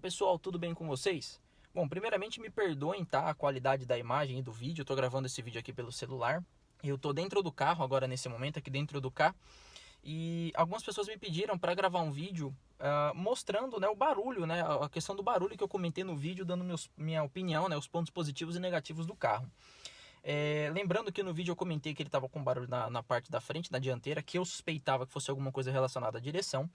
pessoal, tudo bem com vocês? Bom, primeiramente me perdoem, tá? A qualidade da imagem e do vídeo. Eu tô gravando esse vídeo aqui pelo celular. Eu tô dentro do carro agora nesse momento, aqui dentro do carro. E algumas pessoas me pediram para gravar um vídeo mostrando, né, o barulho, né? A questão do barulho que eu comentei no vídeo, dando minha opinião, né? Os pontos positivos e negativos do carro. Lembrando que no vídeo eu comentei que ele estava com barulho na parte da frente, na dianteira, que eu suspeitava que fosse alguma coisa relacionada à direção.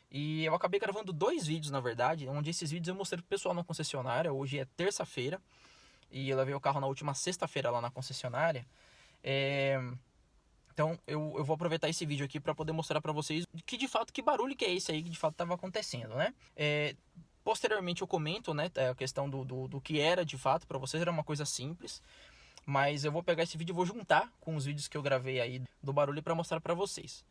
E eu acabei gravando 2 vídeos, na verdade, onde esses vídeos eu mostrei pro pessoal na concessionária. Hoje é terça-feira e eu levei o carro na última sexta-feira lá na concessionária. Então eu vou aproveitar esse vídeo aqui para poder mostrar para vocês que barulho que é esse aí que de fato estava acontecendo, né? Posteriormente eu comento, né, a questão do que era de fato para vocês. Era uma coisa simples, mas eu vou pegar esse vídeo e vou juntar com os vídeos que eu gravei aí do barulho para mostrar para vocês.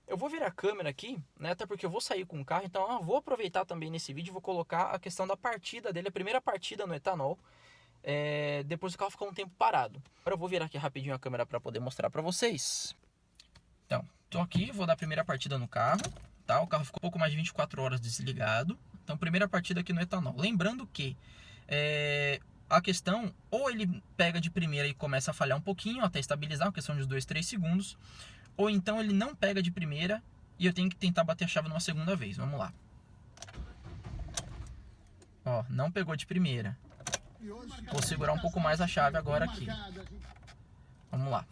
Eu vou virar a câmera aqui, né, até porque eu vou sair com o carro, então eu vou aproveitar também nesse vídeo e vou colocar a questão da partida dele, a primeira partida no etanol, depois o carro ficou um tempo parado. Agora eu vou virar aqui rapidinho a câmera para poder mostrar para vocês. Então, tô aqui, vou dar a primeira partida no carro, tá? O carro ficou um pouco mais de 24 horas desligado. Então, primeira partida aqui no etanol. Lembrando que a questão, ou ele pega de primeira e começa a falhar um pouquinho até estabilizar, uma questão de 2, 3 segundos. Ou então ele não pega de primeira e eu tenho que tentar bater a chave numa segunda vez. Vamos lá. Ó, não pegou de primeira. Vou segurar um pouco mais a chave agora aqui. Vamos lá.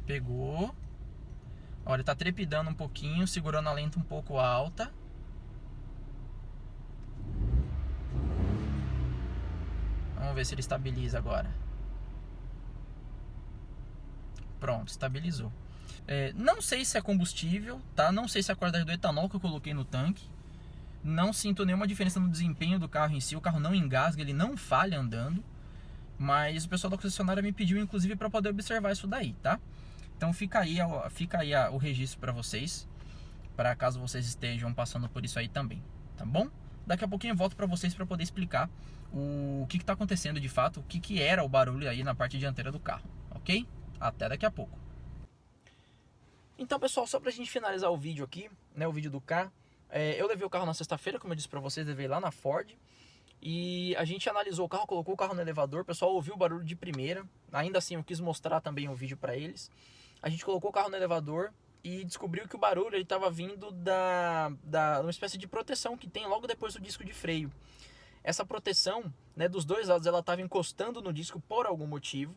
Pegou. Olha, ele tá trepidando um pouquinho, segurando a lenta um pouco alta. Vamos ver se ele estabiliza agora. Pronto, estabilizou. Não sei se é combustível, tá? Não sei se é a qualidade do etanol que eu coloquei no tanque. Não sinto nenhuma diferença no desempenho do carro em si. O carro não engasga, ele não falha andando. Mas o pessoal da concessionária me pediu, inclusive, para poder observar isso daí, tá? Então fica aí o registro para vocês, para caso vocês estejam passando por isso aí também, tá bom? Daqui a pouquinho eu volto para vocês para poder explicar o que está acontecendo de fato, o que era o barulho aí na parte dianteira do carro, ok? Até daqui a pouco. Então, pessoal, só pra gente finalizar o vídeo aqui, né, o vídeo do carro, eu levei o carro na sexta-feira, como eu disse pra vocês, levei lá na Ford, e a gente analisou o carro, colocou o carro no elevador, o pessoal ouviu o barulho de primeira, ainda assim eu quis mostrar também o vídeo pra eles. A gente colocou o carro no elevador e descobriu que o barulho ele estava vindo uma espécie de proteção que tem logo depois do disco de freio. Essa proteção, né, dos dois lados, ela estava encostando no disco por algum motivo,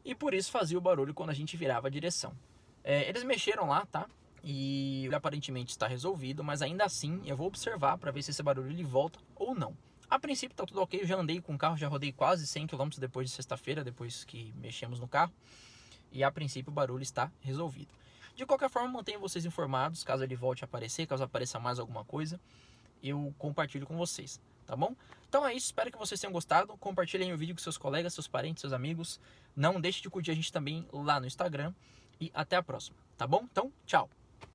e por isso fazia o barulho quando a gente virava a direção. Eles mexeram lá, tá? E aparentemente está resolvido, mas ainda assim eu vou observar para ver se esse barulho ele volta ou não. A princípio tá tudo ok, eu já andei com o carro, já rodei quase 100 km depois de sexta-feira, depois que mexemos no carro. E a princípio o barulho está resolvido. De qualquer forma, mantenho vocês informados, caso ele volte a aparecer, caso apareça mais alguma coisa, eu compartilho com vocês, tá bom? Então é isso, espero que vocês tenham gostado. Compartilhem o vídeo com seus colegas, seus parentes, seus amigos. Não deixe de curtir a gente também lá no Instagram. E até a próxima, tá bom? Então, tchau!